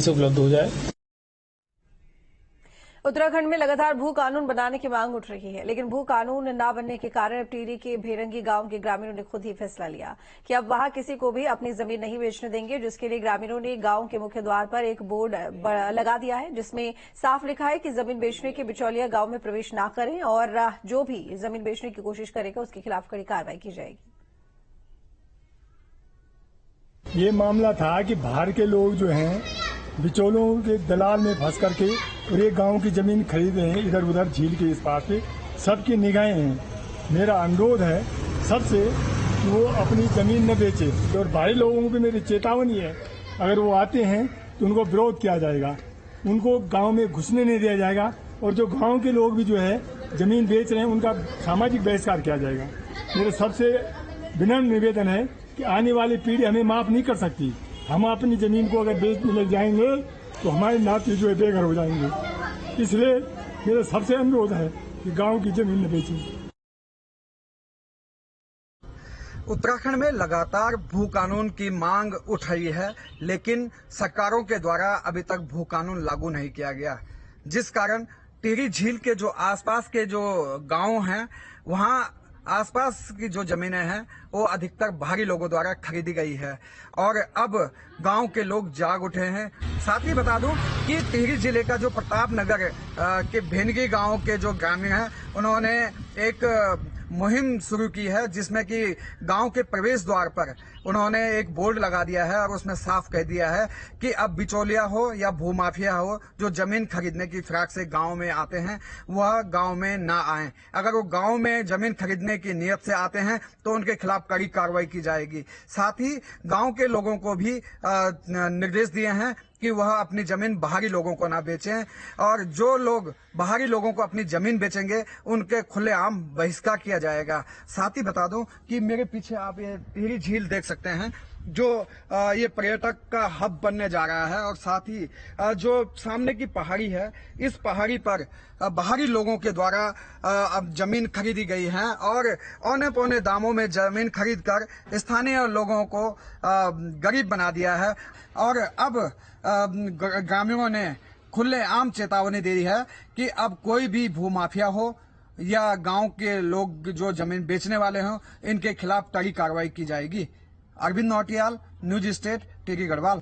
से उपलब्ध हो जाए। उत्तराखंड में लगातार भू कानून बनाने की मांग उठ रही है, लेकिन भू कानून न बनने के कारण अब टिहरी के भेरंगी गांव के ग्रामीणों ने खुद ही फैसला लिया कि अब वहां किसी को भी अपनी जमीन नहीं बेचने देंगे, जिसके लिए ग्रामीणों ने गांव के मुख्य द्वार पर एक बोर्ड लगा दिया है, जिसमें साफ लिखा है कि जमीन बेचने के बिचौलिया गांव में प्रवेश न करें और जो भी जमीन बेचने की कोशिश करेगा उसके खिलाफ कड़ी कार्रवाई की जाएगी। ये मामला था कि बाहर के लोग जो हैं बिचौलों के दलाल में फंस करके और एक गांव की जमीन खरीद रहे हैं इधर उधर झील के इस पार पे। सबकी निगाहें हैं। मेरा अनुरोध है सबसे कि वो अपनी जमीन न बेचे और बाहरी लोगों को भी मेरी चेतावनी है, अगर वो आते हैं तो उनको विरोध किया जाएगा, उनको गांव में घुसने नहीं दिया जाएगा और जो गांव के लोग भी जो है जमीन बेच रहे हैं उनका सामाजिक बहिष्कार किया जाएगा। मेरा सबसे विनम्र निवेदन है कि आने वाली पीढ़ी हमें माफ नहीं कर सकती। हम अपनी जमीन को अगर बेचने लग जाएंगे तो हमारे नाती जो है बेघर हो जाएंगे। इसलिए मेरा सबसे अनुरोध है कि गांव की जमीन न बेचें। उत्तराखंड में लगातार भू कानून की मांग उठ रही है, लेकिन सरकारों के द्वारा अभी तक भू कानून लागू नहीं किया गया, जिस कारण टिहरी झील के जो आसपास के जो गांव हैं वहां आसपास की जो जमीनें हैं वो अधिकतर बाहरी लोगों द्वारा खरीदी गई है और अब गांव के लोग जाग उठे हैं। साथ ही बता दूं कि टिहरी जिले का जो प्रतापनगर के भेनगी गांव के जो ग्रामीण हैं उन्होंने एक मुहिम शुरू की है, जिसमें कि गांव के प्रवेश द्वार पर उन्होंने एक बोर्ड लगा दिया है और उसमें साफ कह दिया है कि अब बिचौलिया हो या भूमाफिया हो जो जमीन खरीदने की फिराक से गांव में आते हैं वह गांव में ना आए। अगर वो गांव में जमीन खरीदने की नियत से आते हैं तो उनके खिलाफ कड़ी कार्रवाई की जाएगी। साथ ही गांव के लोगों को भी निर्देश दिए हैं कि वह अपनी जमीन बाहरी लोगों को ना बेचें और जो लोग बाहरी लोगों को अपनी जमीन बेचेंगे उनके खुलेआम बहिष्कार किया जाएगा। साथ ही बता दूं कि मेरे पीछे आप ये टिहरी झील देख सकते हैं जो ये पर्यटक का हब बनने जा रहा है और साथ ही जो सामने की पहाड़ी है इस पहाड़ी पर बाहरी लोगों के द्वारा अब जमीन खरीदी गई है और औने पौने दामों में जमीन खरीदकर स्थानीय लोगों को गरीब बना दिया है और अब ग्रामीणों ने खुलेआम चेतावनी दे दी है कि अब कोई भी भूमाफिया हो या गांव के लोग जो जमीन बेचने वाले हों इनके खिलाफ कड़ी कार्रवाई की जाएगी। Arvind Nautiyal, news state, Tehri Garhwal.